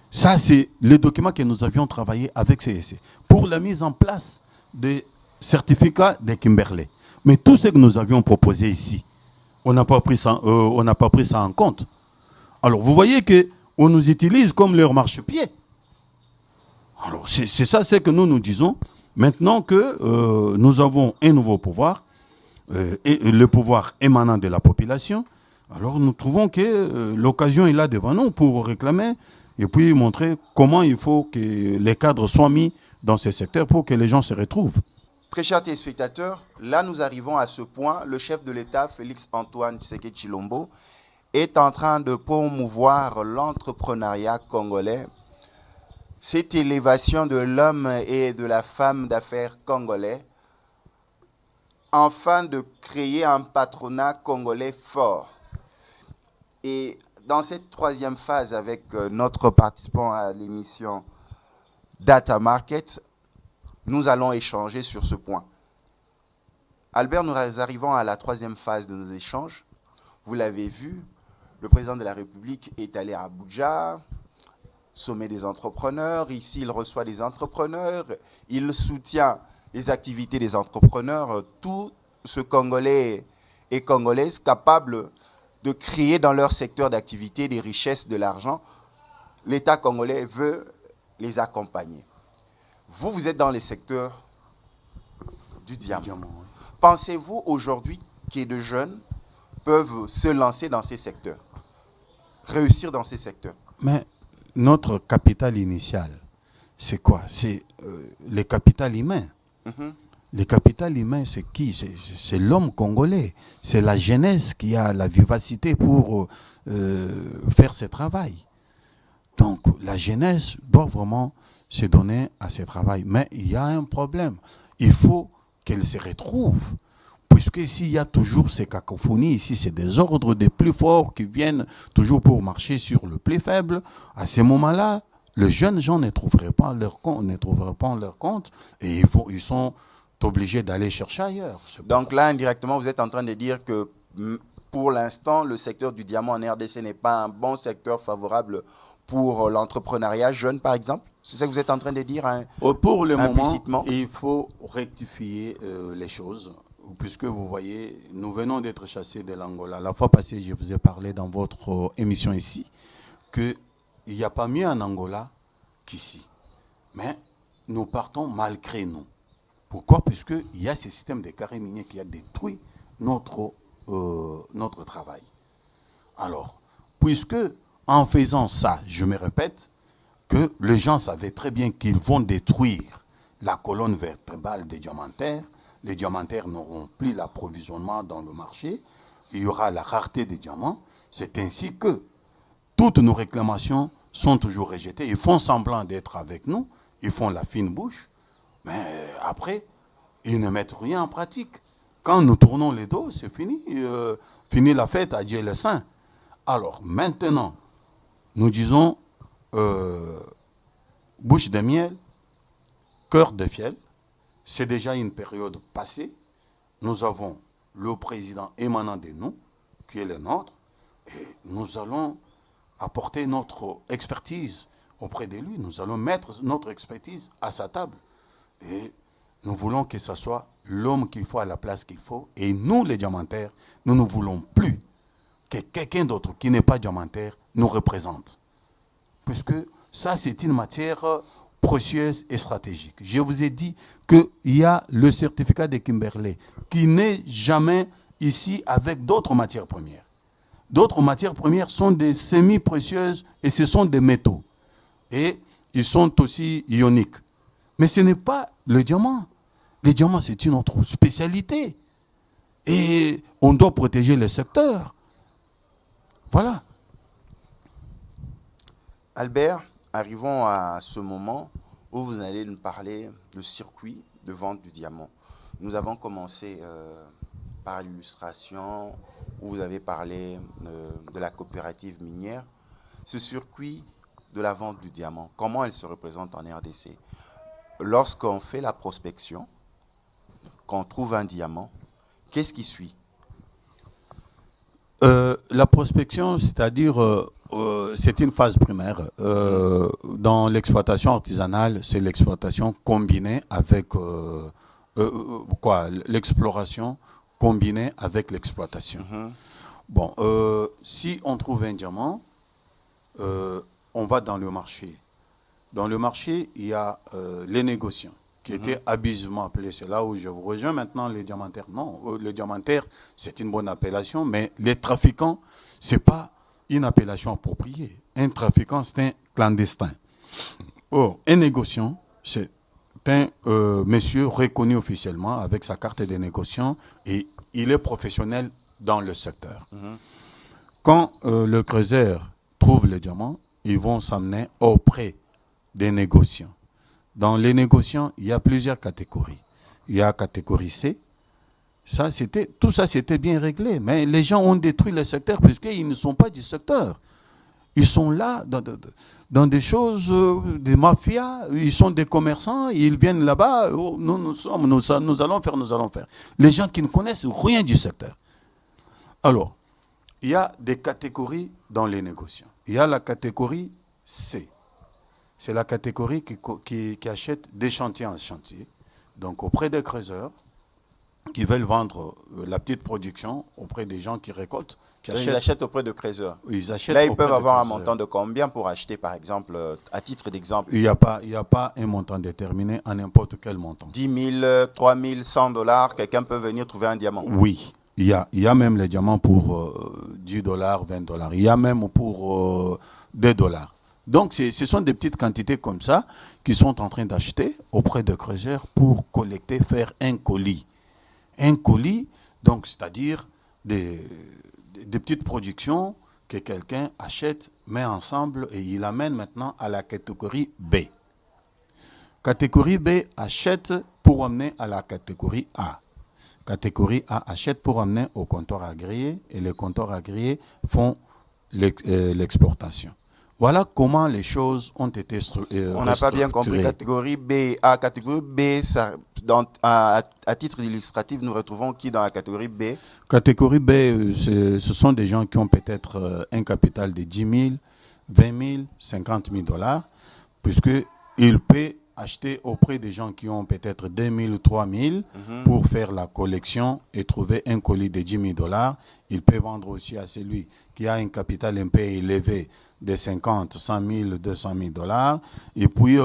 Ça, c'est les documents que nous avions travaillé avec CSC pour la mise en place des certificats de Kimberley. Mais tout ce que nous avions proposé ici, on n'a pas pris ça en compte. Alors, vous voyez qu'on nous utilise comme leur marchepied. Alors, c'est ça ce que nous disons. Maintenant que nous avons un nouveau pouvoir, et le pouvoir émanant de la population, alors nous trouvons que l'occasion est là devant nous pour réclamer et puis montrer comment il faut que les cadres soient mis dans ces secteurs pour que les gens se retrouvent. Très chers téléspectateurs, là nous arrivons à ce point. Le chef de l'État, Félix-Antoine Tshisekedi Tshilombo, est en train de promouvoir l'entrepreneuriat congolais. Cette élévation de l'homme et de la femme d'affaires congolais, afin de créer un patronat congolais fort. Et dans cette troisième phase, avec notre participant à l'émission Data Market, nous allons échanger sur ce point. Albert, nous arrivons à la troisième phase de nos échanges. Vous l'avez vu, le président de la République est allé à Abuja, sommet des entrepreneurs. Ici, il reçoit des entrepreneurs, il soutient les activités des entrepreneurs, tout ce Congolais et Congolaises capables de créer dans leur secteur d'activité des richesses, de l'argent. L'État congolais veut les accompagner. Vous êtes dans les secteurs du diamant. Oui. Pensez-vous aujourd'hui que de jeunes peuvent se lancer dans ces secteurs, réussir dans ces secteurs? Mais notre capital initial, c'est quoi? C'est le capital humain. Le capital humain, c'est qui? C'est l'homme congolais. C'est la jeunesse qui a la vivacité pour faire ce travail. Donc, la jeunesse doit vraiment se donner à ce travail. Mais il y a un problème. Il faut qu'elle se retrouve. Puisque s'il y a toujours ces cacophonies, ici, c'est des ordres des plus forts qui viennent toujours pour marcher sur le plus faible. À ce moment-là, les jeunes gens ne trouveraient pas leur compte, et ils sont obligés d'aller chercher ailleurs. Donc là, indirectement, vous êtes en train de dire que pour l'instant, le secteur du diamant en RDC n'est pas un bon secteur favorable pour l'entrepreneuriat jeune, par exemple? C'est ça que vous êtes en train de dire pour le moment, il faut rectifier les choses. Puisque vous voyez, nous venons d'être chassés de l'Angola. La fois passée, je vous ai parlé dans votre émission ici qu'il n'y a pas mieux en Angola qu'ici. Mais nous partons malgré nous. Pourquoi? Puisqu'il y a ce système de carré minier qui a détruit notre travail. Alors, puisque en faisant ça, je me répète, que les gens savaient très bien qu'ils vont détruire la colonne vertébrale des diamantaires. Les diamantaires n'auront plus l'approvisionnement dans le marché. Il y aura la rareté des diamants. C'est ainsi que toutes nos réclamations sont toujours rejetées. Ils font semblant d'être avec nous. Ils font la fine bouche. Mais après, ils ne mettent rien en pratique. Quand nous tournons les dos, c'est fini. Fini la fête, adieu le saint. Alors maintenant, nous disons bouche de miel, cœur de fiel. C'est déjà une période passée. Nous avons le président émanant de nous, qui est le nôtre, et nous allons apporter notre expertise auprès de lui. Nous allons mettre notre expertise à sa table. Et nous voulons que ce soit l'homme qu'il faut à la place qu'il faut. Et nous, les diamantaires, nous ne voulons plus que quelqu'un d'autre qui n'est pas diamantaire nous représente. Puisque ça, c'est une matière précieuse et stratégique. Je vous ai dit qu'il y a le certificat de Kimberley qui n'est jamais ici avec d'autres matières premières. D'autres matières premières sont des semi-précieuses et ce sont des métaux. Et ils sont aussi ioniques. Mais ce n'est pas le diamant. Le diamant, c'est une autre spécialité. Et on doit protéger le secteur. Voilà. Albert, arrivons à ce moment où vous allez nous parler du circuit de vente du diamant. Nous avons commencé par l'illustration où vous avez parlé de la coopérative minière. Ce circuit de la vente du diamant, comment elle se représente en RDC? Lorsqu'on fait la prospection, qu'on trouve un diamant, Qu'est-ce qui suit? La prospection, c'est-à-dire, c'est une phase primaire. Dans l'exploitation artisanale, c'est l'exploitation combinée avec l'exploration combinée avec l'exploitation. Bon, si on trouve un diamant, on va dans le marché. Dans le marché, il y a les négociants, qui étaient abusivement appelés. C'est là où je vous rejoins maintenant, les diamantaires. Non, les diamantaires, c'est une bonne appellation, mais les trafiquants, ce n'est pas une appellation appropriée. Un trafiquant, c'est un clandestin. Or, un négociant, c'est un monsieur reconnu officiellement avec sa carte de négociant et il est professionnel dans le secteur. Quand le creuseur trouve le diamant, ils vont s'amener auprès des négociants. Dans les négociants, il y a plusieurs catégories. Il y a catégorie C. Tout ça, c'était bien réglé. Mais les gens ont détruit le secteur puisqu'ils ne sont pas du secteur. Ils sont là dans des choses, des mafias. Ils sont des commerçants. Ils viennent là-bas. Oh, nous allons faire. Les gens qui ne connaissent rien du secteur. Alors, il y a des catégories dans les négociants. Il y a la catégorie C. C'est la catégorie qui achète des chantiers en chantier, donc auprès des creuseurs qui veulent vendre la petite production auprès des gens qui récoltent. Ils achètent auprès de creuseurs. Ils achètent. Là, ils peuvent avoir un montant de combien pour acheter, par exemple, à titre d'exemple? Il n'y a pas un montant déterminé à n'importe quel montant. 10 000, 3 000, $100, quelqu'un peut venir trouver un diamant? Oui. Il y a même les diamants pour $10, $20. Il y a même pour $2. Donc, ce sont des petites quantités comme ça qui sont en train d'acheter auprès de creuseurs pour collecter, faire un colis. Un colis, donc, c'est-à-dire des petites productions que quelqu'un achète, met ensemble et il amène maintenant à la catégorie B. Catégorie B achète pour amener à la catégorie A. Catégorie A achète pour amener au comptoir agréé et les comptoirs agréés font l'exportation. Voilà comment les choses ont été structurées. On n'a pas bien compris. Catégorie B, A. Catégorie B, ça, à titre illustratif, nous retrouvons qui dans la catégorie B? Catégorie B, ce sont des gens qui ont peut-être un capital de 10 000, 20 000, 50 000 $, puisqu'ils paient acheter auprès des gens qui ont peut-être 2 000 ou 3 000 pour faire la collection et trouver un colis de 10 000 $. Il peut vendre aussi à celui qui a un capital un peu élevé de 50, 100 000, 200 000 $. Et puis,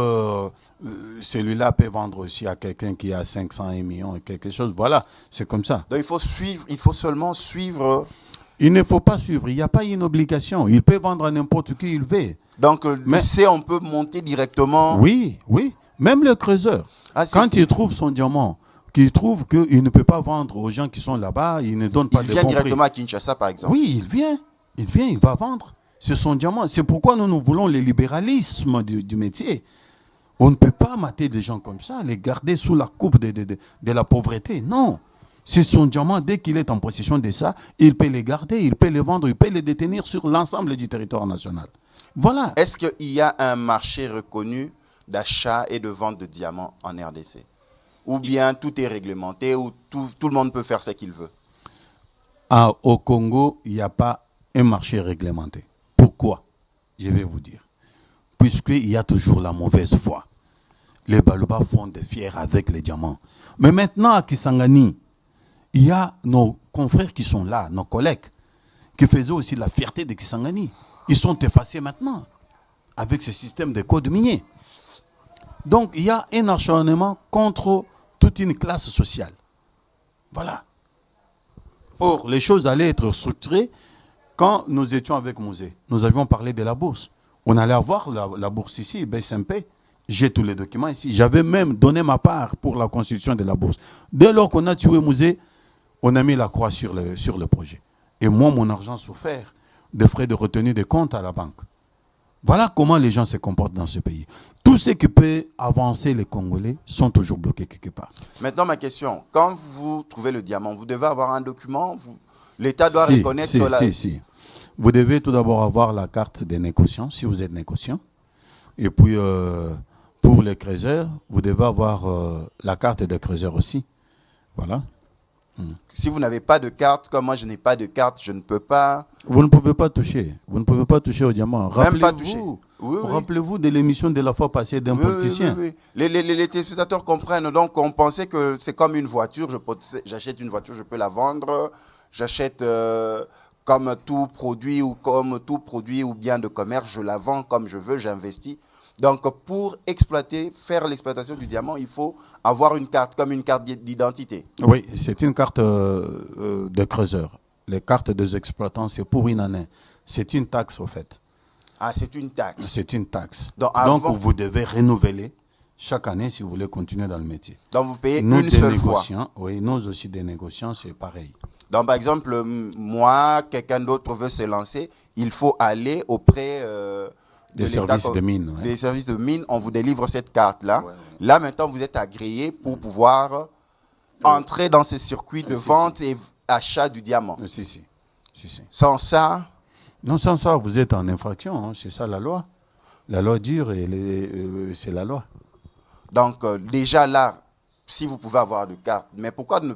celui-là peut vendre aussi à quelqu'un qui a 500, 1 million et quelque chose. Voilà, c'est comme ça. Donc, il faut seulement suivre. Il ne faut pas suivre. Il n'y a pas une obligation. Il peut vendre à n'importe qui il veut. Donc, on peut monter directement. Oui. Même le creuseur, quand il trouve son diamant, qu'il trouve qu'il ne peut pas vendre aux gens qui sont là-bas, il ne donne pas de bon prix. Il vient directement à Kinshasa, par exemple. Oui, il va vendre. C'est son diamant. C'est pourquoi nous voulons le libéralisme du métier. On ne peut pas mater des gens comme ça, les garder sous la coupe de la pauvreté. Non. C'est son diamant. Dès qu'il est en possession de ça, il peut les garder, il peut les vendre, il peut les détenir sur l'ensemble du territoire national. Voilà. Est-ce qu'il y a un marché reconnu d'achat et de vente de diamants en RDC? Ou bien tout est réglementé, ou tout le monde peut faire ce qu'il veut? Au Congo, il n'y a pas un marché réglementé. Pourquoi? Je vais vous dire. Puisqu'il y a toujours la mauvaise foi. Les Baluba font des fiers avec les diamants. Mais maintenant, à Kisangani, il y a nos confrères qui sont là, nos collègues, qui faisaient aussi la fierté de Kisangani. Ils sont effacés maintenant, avec ce système de code minier. Donc, il y a un acharnement contre toute une classe sociale. Voilà. Or, les choses allaient être structurées quand nous étions avec Mouzé. Nous avions parlé de la bourse. On allait avoir la bourse ici, BSMP. J'ai tous les documents ici. J'avais même donné ma part pour la constitution de la bourse. Dès lors qu'on a tué Mouzé, on a mis la croix sur le projet. Et moi, mon argent souffert de frais de retenue de compte à la banque. Voilà comment les gens se comportent dans ce pays. Tout ce qui peut avancer les Congolais sont toujours bloqués quelque part. Maintenant, ma question. Quand vous trouvez le diamant, vous devez avoir un document. L'État doit reconnaître... Si. Vous devez tout d'abord avoir la carte des négociants, si vous êtes négociant. Et puis, pour les creuseurs, vous devez avoir la carte des creuseurs aussi. Voilà. Si vous n'avez pas de carte, comme moi je n'ai pas de carte, je ne peux pas... Vous ne pouvez pas toucher. Vous ne pouvez pas toucher au diamant. Même pas toucher. Rappelez-vous de l'émission de la fois passée d'un politicien. Oui. Les téléspectateurs comprennent. Donc, on pensait que c'est comme une voiture. J'achète une voiture, je peux la vendre. J'achète comme tout produit ou bien de commerce, je la vends comme je veux, j'investis. Donc, pour faire l'exploitation du diamant, il faut avoir une carte, comme une carte d'identité. Oui, c'est une carte de creuseur. Les cartes des exploitants, c'est pour une année. C'est une taxe, au fait. Ah, c'est une taxe. C'est une taxe. Donc, vous devez renouveler chaque année si vous voulez continuer dans le métier. Donc, vous payez une seule fois. Oui, nous aussi, des négociants, c'est pareil. Donc, par exemple, moi, quelqu'un d'autre veut se lancer, il faut aller auprès... des services de mine. Ouais. Des services de mine, on vous délivre cette carte-là. Ouais. Là, maintenant, vous êtes agréé pour pouvoir entrer dans ce circuit de vente et achat du diamant. Si. Sans ça... Non, sans ça, vous êtes en infraction. Hein. C'est ça la loi. La loi dure et c'est la loi. Donc, déjà là, si vous pouvez avoir de carte, mais pourquoi vous ne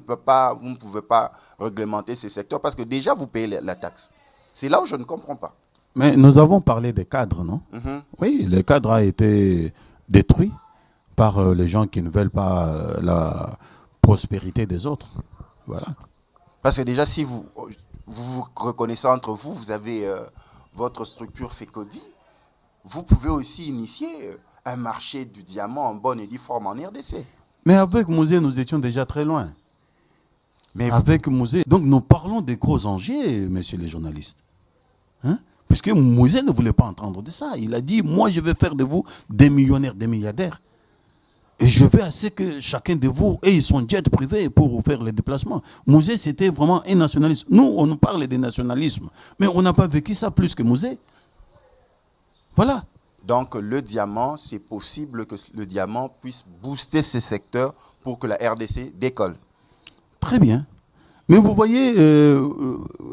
pouvez pas réglementer ces secteurs? Parce que déjà, vous payez la taxe. C'est là où je ne comprends pas. Mais nous avons parlé des cadres, non? Oui, le cadre a été détruit par les gens qui ne veulent pas la prospérité des autres. Voilà. Parce que déjà, si vous reconnaissez entre vous, vous avez votre structure FECODI, vous pouvez aussi initier un marché du diamant en bonne et due forme en RDC. Mais avec Mouzé, nous étions déjà très loin. Avec Mouzé, donc nous parlons des gros enjeux, messieurs les journalistes. Hein? Puisque Mouzé ne voulait pas entendre de ça. Il a dit, moi je vais faire de vous des millionnaires, des milliardaires. Et je veux assez que chacun de vous ait son jet privé pour faire les déplacements. Mouzé, c'était vraiment un nationaliste. Nous, on nous parle des nationalismes, mais on n'a pas vécu ça plus que Mouzé. Voilà. Donc, le diamant, c'est possible que le diamant puisse booster ces secteurs pour que la RDC décolle. Très bien. Mais vous voyez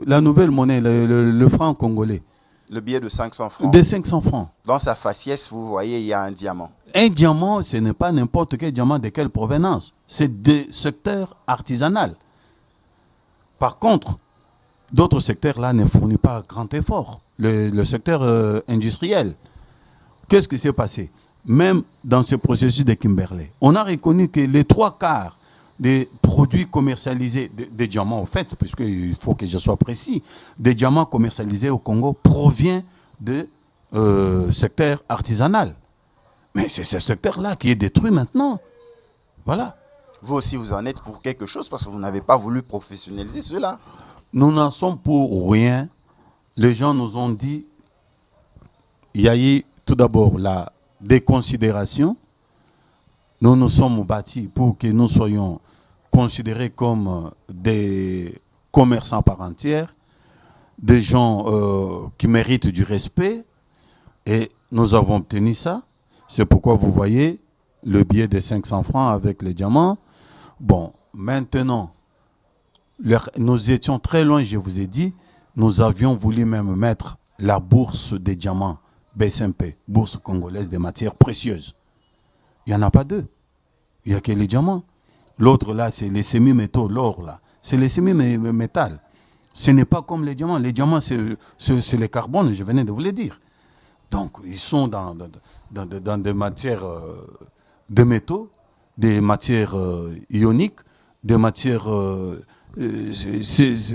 la nouvelle monnaie, le franc congolais. Le billet de 500 francs. De 500 francs. Dans sa faciès, vous voyez, il y a un diamant. Un diamant, ce n'est pas n'importe quel diamant de quelle provenance. C'est des secteurs artisanaux. Par contre, d'autres secteurs là ne fournissent pas grand effort. Le secteur industriel. Qu'est-ce qui s'est passé? Même dans ce processus de Kimberley, on a reconnu que les 3/4 des produits commercialisés, des diamants en fait, puisqu'il faut que je sois précis, des diamants commercialisés au Congo provient de secteur artisanal. Mais c'est ce secteur-là qui est détruit maintenant. Voilà. Vous aussi, vous en êtes pour quelque chose parce que vous n'avez pas voulu professionnaliser cela. Nous n'en sommes pour rien. Les gens nous ont dit, il y a eu tout d'abord la déconsidération. Nous nous sommes bâtis pour que nous soyons considérés comme des commerçants par entière, des gens qui méritent du respect. Et nous avons obtenu ça. C'est pourquoi vous voyez le billet de 500 francs avec les diamants. Bon, maintenant, nous étions très loin, je vous ai dit. Nous avions voulu même mettre la bourse des diamants, BSMP, bourse congolaise des matières précieuses. Il n'y en a pas deux. Il n'y a que les diamants. L'autre là, c'est les semi-métaux, l'or là. C'est les semi-métal. Ce n'est pas comme les diamants. Les diamants, c'est les carbones, je venais de vous le dire. Donc, ils sont dans des matières de métaux, des matières ioniques, des matières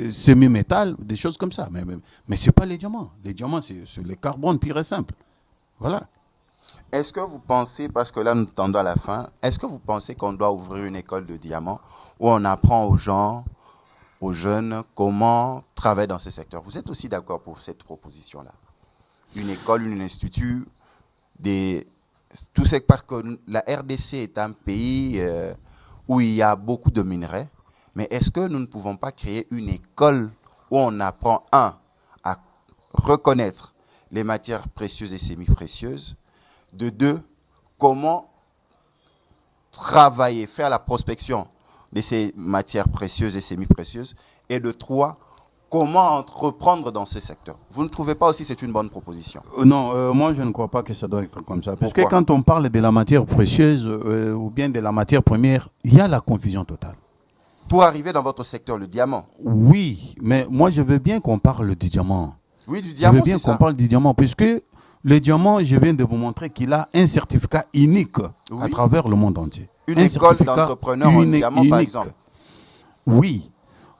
semi-métal, des choses comme ça. Mais ce n'est pas les diamants. Les diamants, c'est les carbones pur et simple. Voilà. Est-ce que vous pensez, parce que là nous tendons à la fin, est-ce que vous pensez qu'on doit ouvrir une école de diamants où on apprend aux gens, aux jeunes, comment travailler dans ces secteurs? Vous êtes aussi d'accord pour cette proposition-là? Une école, un institut, tout ça parce que la RDC est un pays où il y a beaucoup de minerais, mais est-ce que nous ne pouvons pas créer une école où on apprend, à reconnaître les matières précieuses et semi-précieuses, de 2, comment travailler, faire la prospection de ces matières précieuses et semi-précieuses, et de 3, comment entreprendre dans ce secteur? Vous ne trouvez pas aussi que c'est une bonne proposition? Non, moi je ne crois pas que ça doit être comme ça. Parce que quand on parle de la matière précieuse ou bien de la matière première, il y a la confusion totale. pour arriver dans votre secteur, le diamant. Oui, mais moi je veux bien qu'on parle du diamant. Oui, du diamant, Je veux bien qu'on parle du diamant, puisque le diamant, je viens de vous montrer qu'il a un certificat unique à travers le monde entier. Une école d'entrepreneurs en diamant, par exemple. Oui,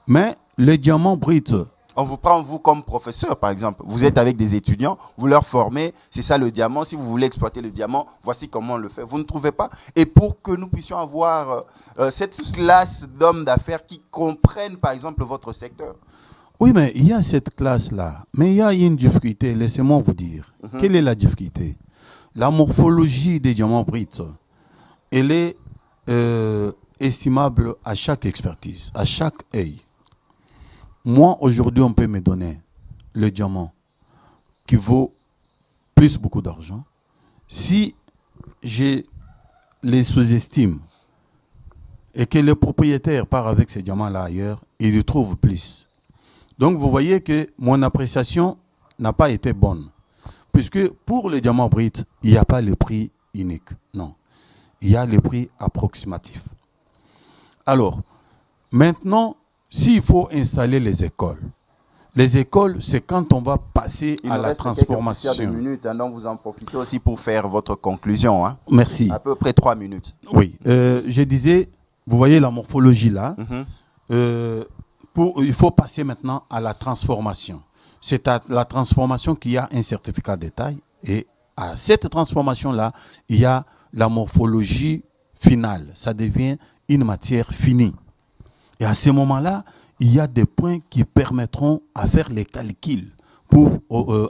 mais le diamant brut... On vous prend, vous, comme professeur, par exemple. Vous êtes avec des étudiants, vous leur formez, c'est ça le diamant. Si vous voulez exploiter le diamant, voici comment on le fait. Vous ne trouvez pas? Et pour que nous puissions avoir cette classe d'hommes d'affaires qui comprennent, par exemple, votre secteur. Oui, mais il y a cette classe-là. Mais il y a une difficulté, laissez-moi vous dire. Quelle est la difficulté? La morphologie des diamants bruts, elle est estimable à chaque expertise, à chaque œil. Moi, aujourd'hui, on peut me donner le diamant qui vaut plus beaucoup d'argent. Si je les sous-estime et que le propriétaire part avec ces diamants-là ailleurs, il y trouve plus. Donc, vous voyez que mon appréciation n'a pas été bonne. Puisque pour le diamant brut, il n'y a pas le prix unique. Non. Il y a le prix approximatif. Alors, maintenant, s'il faut installer les écoles, c'est quand on va passer à la transformation. Il nous reste quelques minutes, hein, donc vous en profitez aussi pour faire votre conclusion. Hein. Merci. À peu près 3 minutes. Oui. Je disais, vous voyez la morphologie là. Il faut passer maintenant à la transformation. C'est à la transformation qu'il y a un certificat de taille. Et à cette transformation-là, il y a la morphologie finale. Ça devient une matière finie. Et à ce moment-là, il y a des points qui permettront à faire les calculs pour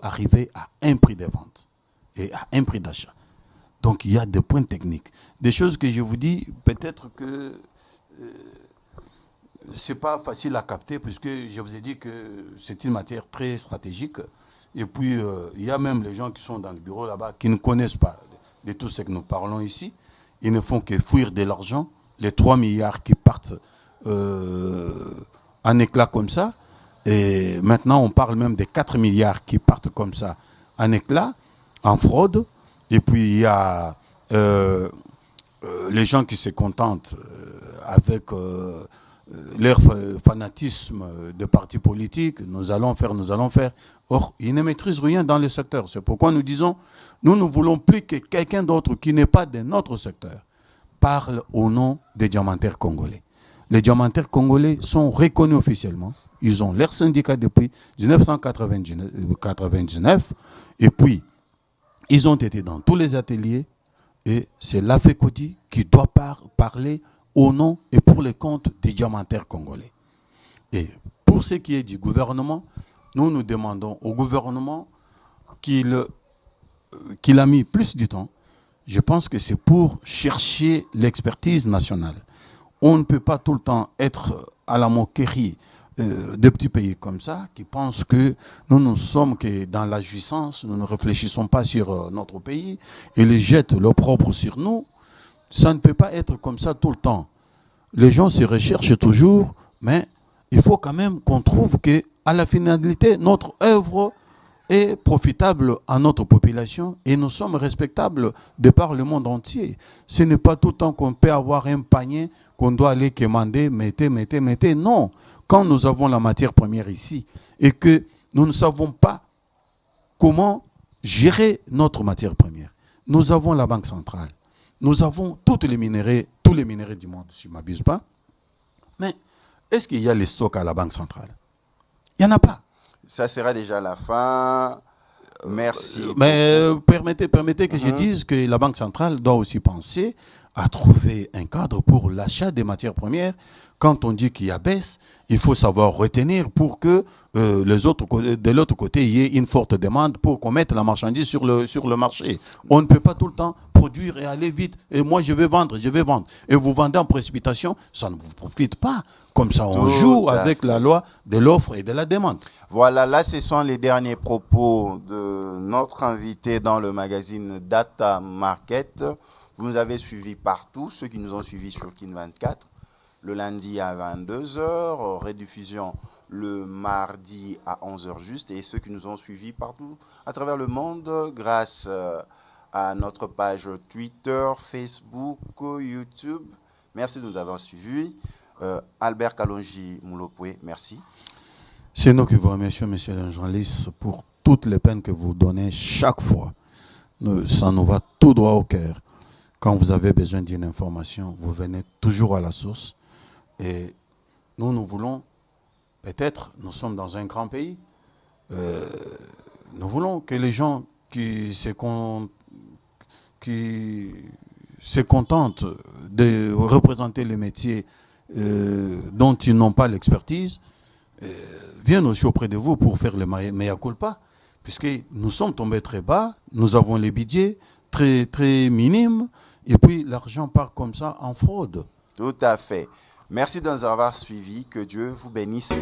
arriver à un prix de vente et à un prix d'achat. Donc, il y a des points techniques. Des choses que je vous dis, peut-être que ce n'est pas facile à capter, puisque je vous ai dit que c'est une matière très stratégique. Et puis, il y a même les gens qui sont dans le bureau là-bas qui ne connaissent pas de tout ce que nous parlons ici. Ils ne font que fuir de l'argent. Les 3 milliards qui partent en éclat comme ça. Et maintenant, on parle même des 4 milliards qui partent comme ça en éclat, en fraude. Et puis, il y a les gens qui se contentent avec leur fanatisme de partis politiques. Nous allons faire, nous allons faire. Or, ils ne maîtrisent rien dans le secteur. C'est pourquoi nous disons, nous ne voulons plus que quelqu'un d'autre qui n'est pas de notre secteur parle au nom des diamantaires congolais. Les diamantaires congolais sont reconnus officiellement. Ils ont leur syndicat depuis 1999. Et puis, ils ont été dans tous les ateliers. Et c'est l'AFECODI qui doit parler au nom et pour les comptes des diamantaires congolais. Et pour ce qui est du gouvernement, nous demandons au gouvernement qu'il a mis plus du temps. Je pense que c'est pour chercher l'expertise nationale. On ne peut pas tout le temps être à la moquerie des petits pays comme ça, qui pensent que nous ne sommes que dans la jouissance, nous ne réfléchissons pas sur notre pays, et les jettent l'opprobre sur nous. Ça ne peut pas être comme ça tout le temps. Les gens se recherchent toujours, mais il faut quand même qu'on trouve qu'à la finalité, notre œuvre est profitable à notre population et nous sommes respectables de par le monde entier. Ce n'est pas tout le temps qu'on peut avoir un panier qu'on doit aller commander, mettez. Non. Quand nous avons la matière première ici et que nous ne savons pas comment gérer notre matière première, nous avons la Banque centrale, nous avons tous les minéraux du monde, si je ne m'abuse pas. Mais est-ce qu'il y a les stocks à la Banque centrale? Il n'y en a pas. Ça sera déjà la fin. Merci. Mais permettez que je dise que la Banque centrale doit aussi penser à trouver un cadre pour l'achat des matières premières. Quand on dit qu'il y a baisse, il faut savoir retenir pour que de l'autre côté, il y ait une forte demande pour qu'on mette la marchandise sur le marché. On ne peut pas tout le temps produire et aller vite. Et moi, je vais vendre. Et vous vendez en précipitation, ça ne vous profite pas. Comme ça, on joue avec la loi de l'offre et de la demande. Voilà, là, ce sont les derniers propos de notre invité dans le magazine Data Market. Vous nous avez suivis partout, ceux qui nous ont suivis sur Kin 24, le lundi à 22h, rediffusion le mardi à 11h juste, et ceux qui nous ont suivis partout à travers le monde grâce à notre page Twitter, Facebook, YouTube. Merci de nous avoir suivis. Albert Kalonji Moulopoué, merci. C'est nous qui vous remercions, monsieur le journaliste, pour toutes les peines que vous donnez chaque fois. Ça nous va tout droit au cœur. Quand vous avez besoin d'une information, vous venez toujours à la source. Et nous voulons, peut-être, nous sommes dans un grand pays, nous voulons que les gens qui se contentent de représenter les métiers dont ils n'ont pas l'expertise, viennent aussi auprès de vous pour faire le mea culpa, puisque nous sommes tombés très bas, nous avons les budgets très, très minimes, et puis l'argent part comme ça en fraude. Tout à fait. Merci de nous avoir suivis. Que Dieu vous bénisse.